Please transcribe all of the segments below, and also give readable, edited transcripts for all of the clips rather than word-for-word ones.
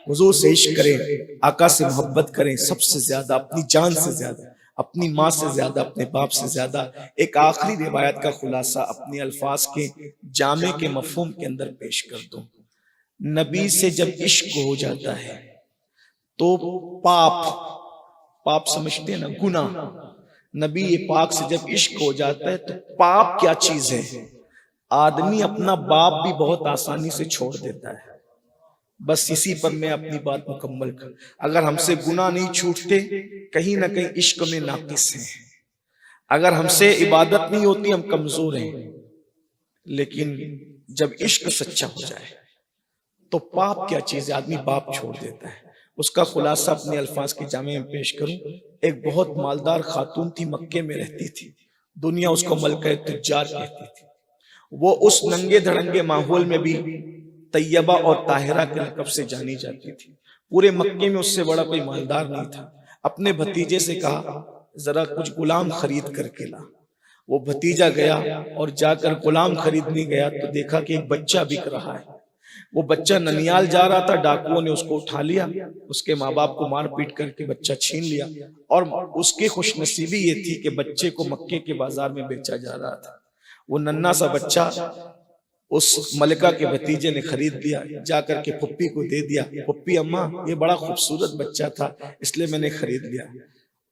حضور سے عشق کریں، آقا سے محبت کریں، سب سے زیادہ اپنی جان سے زیادہ، اپنی ماں سے زیادہ، اپنے باپ سے زیادہ۔ ایک آخری روایت کا خلاصہ اپنے الفاظ کے جامع کے مفہوم کے اندر پیش کر دوں۔ نبی سے جب عشق ہو جاتا ہے تو پاپ سمجھتے ہیں نا، گناہ، نبی پاک سے جب عشق ہو جاتا ہے تو پاپ کیا چیز ہے؟ آدمی اپنا باپ بھی بہت آسانی سے چھوڑ دیتا ہے۔ بس اسی پر میں اپنی بات مکمل کر، اگر ہم سے گناہ نہیں چھوٹتے کہیں نہ کہیں عشق میں ناقص ہیں، اگر ہم سے عبادت نہیں ہوتی ہم کمزور ہیں، لیکن جب عشق سچا ہو جائے تو پاپ کیا چیز ہے؟ آدمی باپ چھوڑ دیتا ہے۔ اس کا خلاصہ اپنے الفاظ کے جامع میں پیش کروں۔ ایک بہت مالدار خاتون تھی، مکے میں رہتی تھی، دنیا اس کو ملکہ تجار کہتی تھی۔ وہ اس ننگے دھڑنگے ماحول میں بھی طیبہ اور طاہرہ کے لقب سے جانی جاتی تھی۔ پورے مکے میں اس سے بڑا کوئی مالدار نہیں تھا۔ اپنے بھتیجے سے کہا ذرا کچھ غلام خرید کر کے لا۔ وہ بھتیجا گیا اور جا کر غلام خریدنے گیا تو دیکھا کہ ایک بچہ بک رہا ہے۔ وہ بچہ ننیال جا رہا تھا، ڈاکوؤں نے اس کو اٹھا لیا، اس کے ماں باپ کو مار پیٹ کر کے بچہ چھین لیا، اور اس کی خوش نصیبی یہ تھی کہ بچے کو مکے کے بازار میں بیچا جا رہا تھا۔ وہ ننھا سا بچہ اس ملکہ کے بھتیجے نے خرید لیا، جا کر کے پھپھی کو دے دیا، پھپھی اماں یہ بڑا خوبصورت بچہ تھا اس لیے میں نے خرید لیا۔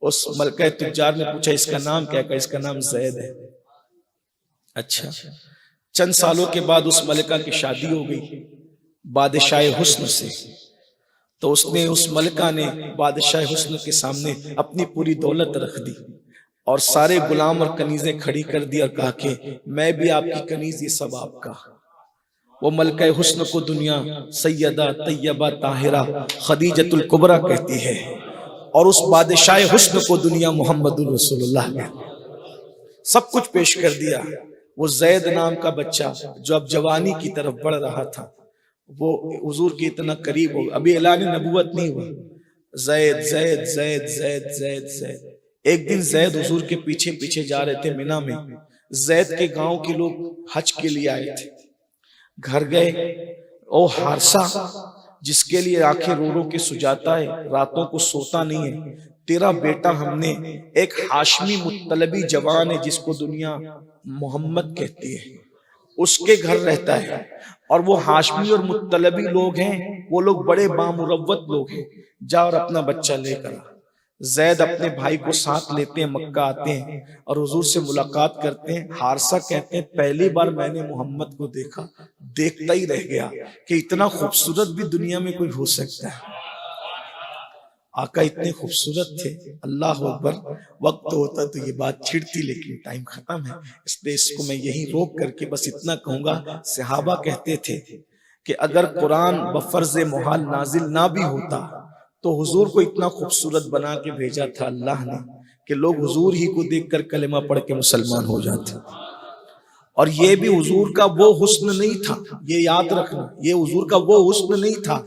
اس ملکہ تجار نے پوچھا اس کا نام کیا؟ کہا اس کا نام زید ہے۔ اچھا، چند سالوں کے بعد اس ملکہ کی شادی ہو گئی بادشاہ حسن سے، تو اس نے، اس ملکہ نے بادشاہ حسن کے سامنے اپنی پوری دولت رکھ دی اور سارے غلام اور کنیزیں کھڑی کر دی اور کہا کہ میں بھی آپ کی کنیز، یہ سب آپ کا۔ وہ ملکہ حسن کو دنیا سیدہ طیبہ طاہرہ خدیجۃ الکبریٰ کہتی ہے، اور اس بادشاہ حسن کو دنیا محمد الرسول اللہ کہتی ہے۔ سب کچھ پیش کر دیا۔ وہ زید نام کا بچہ جو اب جوانی کی طرف بڑھ رہا تھا، وہ حضور کے اتنا قریب ہو، ابھی اعلان نبوت نہیں ہوا، زید زید زید زید زید زید۔ ایک دن زید حضور کے پیچھے پیچھے جا رہے تھے مینا میں۔ زید کے گاؤں کے لوگ حج کے لیے آئے تھے، گھر گئے، او حارثہ جس کے لیے آنکھیں رو رو کے سجاتا ہے، راتوں کو سوتا نہیں ہے، تیرا بیٹا ہم نے، ایک ہاشمی مطلبی جوان ہے جس کو دنیا محمد کہتی ہے، اس کے گھر رہتا ہے، اور وہ ہاشمی اور مطلبی لوگ ہیں، وہ لوگ بڑے بامروت لوگ ہیں، جا اور اپنا بچہ لے کر آ۔ زید اپنے بھائی کو ساتھ لیتے ہیں، مکہ آتے ہیں اور حضور سے ملاقات کرتے ہیں۔ حارثہ کہتے ہیں پہلی بار میں نے محمد کو دیکھا، دیکھتا ہی رہ گیا کہ اتنا خوبصورت بھی دنیا میں کوئی ہو سکتا ہے۔ آقا اتنے خوبصورت تھے، اللہ اکبر۔ وقت ہوتا تو یہ بات چھڑتی لیکن ٹائم ختم ہے، اس لیے اس کو میں یہی روک کر کے بس اتنا کہوں گا۔ صحابہ کہتے تھے کہ اگر قرآن بفرض محال نازل نہ بھی ہوتا تو حضور کو اتنا خوبصورت بنا کے بھیجا تھا اللہ نے کہ لوگ حضور ہی کو دیکھ کر کلمہ پڑھ کے مسلمان ہو جاتے۔ اور یہ بھی حضور کا وہ حسن نہیں تھا، یہ یاد رکھنا، یہ حضور کا وہ حسن نہیں تھا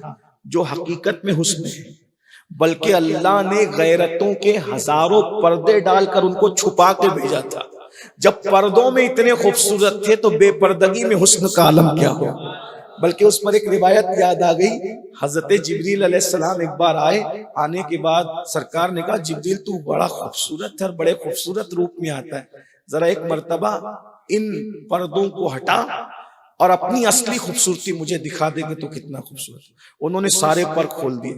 جو حقیقت میں حسن ہے، بلکہ اللہ نے غیرتوں کے ہزاروں پردے ڈال کر ان کو چھپا کے بھیجا تھا۔ جب پردوں میں اتنے خوبصورت تھے تو بے پردگی میں حسن کا عالم کیا ہو۔ بلکہ اس پر ایک روایت یاد آ گئی، حضرت جبریل علیہ السلام ایک بار آئے، آنے کے بعد سرکار نے کہا جبریل تو بڑا خوبصورت ہے اور بڑے خوبصورت روپ میں آتا ہے، ذرا ایک مرتبہ ان پردوں کو ہٹا اور اپنی اصلی خوبصورتی مجھے دکھا دے گے تو کتنا خوبصورت۔ انہوں نے سارے پر کھول دیے،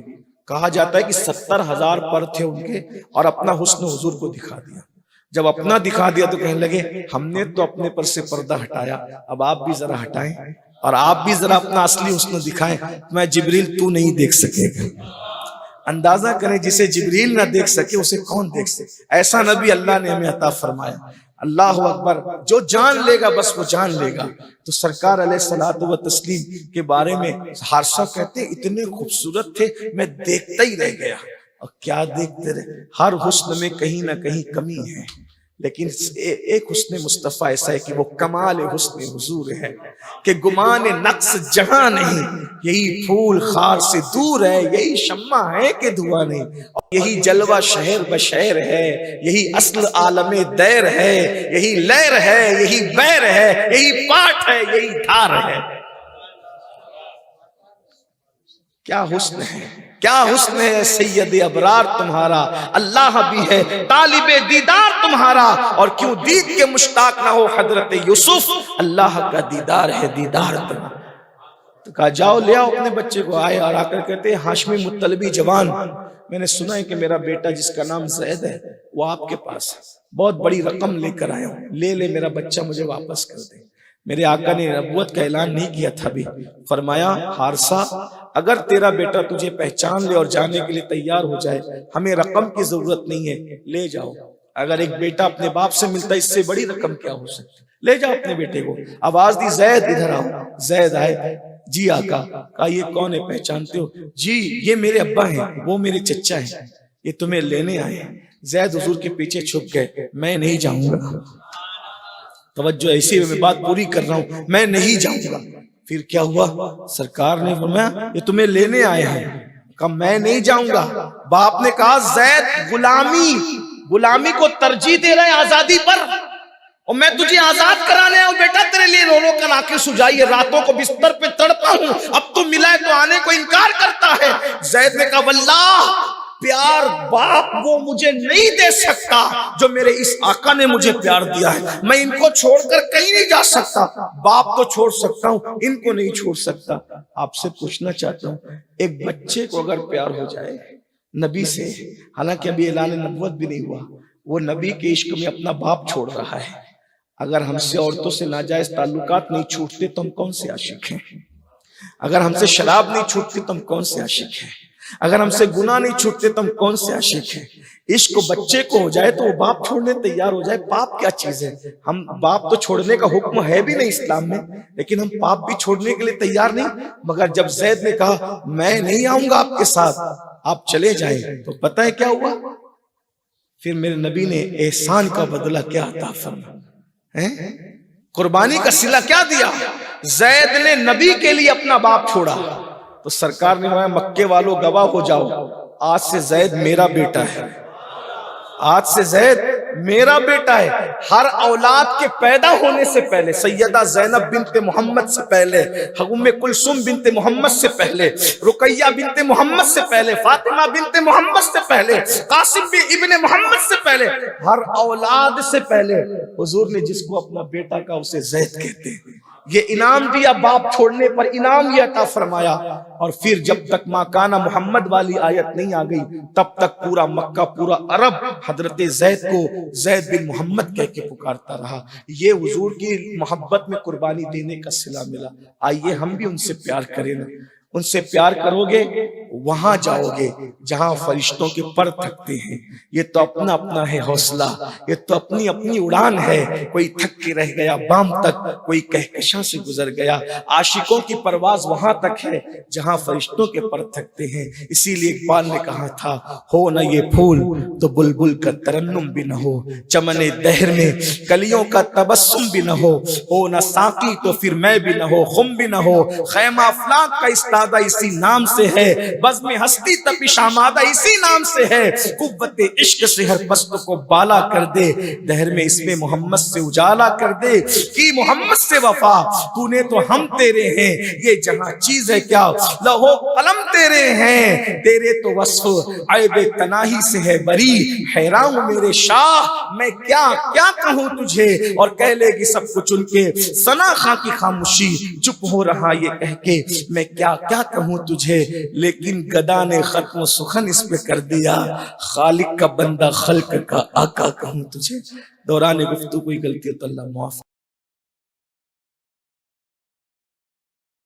کہا جاتا ہے کہ 70,000 پر تھے ان کے، اور اپنا حسن حضور کو دکھا دیا۔ جب اپنا دکھا دیا تو کہنے لگے ہم نے تو اپنے پر سے پردہ ہٹایا، اب آپ بھی ذرا ہٹائیں اور آپ بھی ذرا اپنا اصلی حسن دکھائیں۔ میں جبریل تو نہیں دیکھ سکے گا۔ اندازہ کریں جسے جبریل نہ دیکھ سکے اسے کون دیکھ سکے؟ ایسا نبی اللہ نے ہمیں عطا فرمایا۔ اللہ اکبر، جو جان لے گا بس وہ جان لے گا۔ تو سرکار علیہ الصلوۃ والتسلیم کے بارے میں حارثہ کہتے اتنے خوبصورت تھے میں دیکھتا ہی رہ گیا۔ اور کیا دیکھتے رہے، ہر حسن میں کہیں نہ کہیں کمی ہے، لیکن ایک حسن مصطفیٰ ایسا ہے کہ وہ کمال حسن حضور ہے کہ گمان نقص جہاں نہیں، یہی پھول خار سے دور ہے، یہی شمع ہے کہ دھواں نہیں، اور یہی جلوہ شہر بشہر ہے، یہی اصل عالم دیر ہے، یہی لہر ہے، یہی بیر ہے، یہی پاٹ ہے، یہی دھار ہے۔ کیا حسن ہے، کیا حسن ہے سید ابرار تمہارا، اللہ بھی ہے طالب دیدار تمہارا، اور کیوں دید کے مشتاق نہ ہو حضرت یوسف، اللہ کا دیدار ہے دیدار تمہارا۔ تو کہا جاؤ لے آؤ اپنے بچے کو، آئے اور آ کر کہتے ہیں ہاشمی مطلبی جوان، میں نے سنا ہے کہ میرا بیٹا جس کا نام زید ہے وہ آپ کے پاس ہے، بہت بڑی رقم لے کر آیا ہوں، لے میرا بچہ مجھے واپس کر دے۔ میرے آقا نے نبوت کا اعلان نہیں کیا تھا بھی، فرمایا حارثہ اگر تیرا بیٹا تجھے پہچان لے اور جانے کے لیے تیار ہو جائے، ہمیں رقم کی ضرورت نہیں ہے، لے جاؤ۔ اگر ایک بیٹا اپنے باپ سے ملتا ہے اس سے بڑی رقم کیا ہو سکتی، لے جاؤ اپنے بیٹے کو۔ آواز دی زید ادھر آؤ، زید آئے، جی آقا۔ کہا یہ کون ہے، پہچانتے ہو؟ جی یہ میرے ابا ہیں، وہ میرے چچا ہیں، یہ تمہیں لینے آئے ہیں۔ زید حضور کے پیچھے چھپ گئے، میں نہیں جاؤں گا، توجہ ایسی میں بات پوری کر رہا ہوں، میں نہیں جاؤں گا۔ پھر کیا ہوا، سرکار نے فرمایا یہ تمہیں لینے آئے ہیں، کہا میں نہیں جاؤں گا۔ باپ نے کہا زید غلامی کو ترجیح دے رہے آزادی پر، اور میں تجھے آزاد کرانے آؤں بیٹا، تیرے لیے رو رو کر آنکھیں سجائی ہے، راتوں کو بستر پہ تڑپا ہوں، اب تو ملا ہے تو آنے کو انکار کرتا ہے۔ زید نے کہا واللہ پیار باپ وہ مجھے نہیں دے سکتا جو میرے اس آقا نے مجھے پیار دیا ہے، میں ان کو چھوڑ کر کہیں نہیں جا سکتا، باپ تو چھوڑ سکتا ہوں ان کو نہیں چھوڑ سکتا۔ آپ سے پوچھنا چاہتا ہوں، ایک بچے کو اگر پیار ہو جائے نبی سے، حالانکہ ابھی اعلان نبوت بھی نہیں ہوا، وہ نبی کے عشق میں اپنا باپ چھوڑ رہا ہے، اگر ہم سے عورتوں سے ناجائز تعلقات نہیں چھوٹتے تو ہم کون سے عاشق ہیں؟ اگر ہم سے شراب نہیں چھوٹتی تو ہم کون سے عاشق ہیں؟ اگر ہم سے گناہ نہیں چھوٹتے تو ہم کون سے عاشق ہیں؟ عشق بچے کو ہو جائے تو وہ باپ چھوڑنے تیار ہو جائے، باپ کیا چیز ہے؟ ہم باپ تو چھوڑنے کا حکم ہے بھی نہیں اسلام میں، لیکن ہم باپ بھی چھوڑنے کے لیے تیار نہیں۔ مگر جب زید نے کہا میں نہیں آؤں گا آپ کے ساتھ، آپ چلے جائیں، تو پتہ ہے کیا ہوا؟ پھر میرے نبی نے احسان کا بدلہ کیا عطا فرمایا، قربانی کا صلہ کیا دیا؟ زید نے نبی کے لیے اپنا باپ چھوڑا، تو سرکار نے کہا مکے والوں گواہ ہو جاؤ، آج سے زید میرا بیٹا ہے، آج سے زید میرا بیٹا ہے۔ ہر اولاد کے پیدا ہونے سے پہلے، سیدہ زینب بنت محمد سے پہلے، ام کلثوم بنت محمد سے پہلے، رقیہ بنت محمد سے پہلے، فاطمہ بنت محمد سے پہلے، قاسم ابن محمد سے پہلے، ہر اولاد سے پہلے حضور نے جس کو اپنا بیٹا کہا اسے زید کہتے ہیں۔ یہ انعام دیا، باپ چھوڑنے پر انعام یہ عطا فرمایا۔ اور پھر جب تک ماں کانا محمد والی آیت نہیں آ گئی تب تک پورا مکہ، پورا عرب حضرت زید کو زید بن محمد کہہ کے پکارتا رہا۔ یہ حضور کی محبت میں قربانی دینے کا صلہ ملا۔ آئیے ہم بھی ان سے پیار کریں نا، ان سے پیار کرو گے وہاں جاؤ گے جہاں فرشتوں کے پر تھکتے ہیں۔ یہ تو اپنا اپنا ہے حوصلہ، یہ تو اپنی اپنی اڑان ہے، کوئی تھک کے رہ گیا بام تک، کوئی کہکشاں سے گزر گیا۔ عاشقوں کی پرواز وہاں تک ہے جہاں فرشتوں کے پر تھکتے ہیں۔ اسی لیے اقبال نے کہا تھا ہو نہ یہ پھول تو بلبل کا ترنم بھی نہ ہو، چمن دہر میں کلیوں کا تبسم بھی نہ ہو نہ ساقی تو پھر میں بھی نہ ہو، خم بھی نہ ہو، خیمہ افلاک کا استادہ اسی نام سے ہے، بزم ہستی تپش آمادہ اسی نام سے ہے، قوت عشق سے ہر پست کو بالا کر دے، دہر میں اس میں محمد سے اجالا کر دے، کی محمد سے وفا تو نے تو ہم تیرے ہیں، یہ جہاں چیز ہے کیا لوح قلم تیرے ہیں، تیرے تو وصف عیب تناہی سے ہے بری، حیران ہوں میرے شاہ میں کیا کیا کہوں تجھے، اور کہہ لے گی سب کچھ ان کے ثنا خاں کی خاموشی، چپ ہو رہا یہ کہہ کے میں کیا کیا کہوں تجھے، لیکن گدا نے ختم سخن اس پہ کر دیا، خالق کا بندہ خلق کا آقا کہوں تجھے۔ دوران گفتگو کوئی غلطی تو اللہ معاف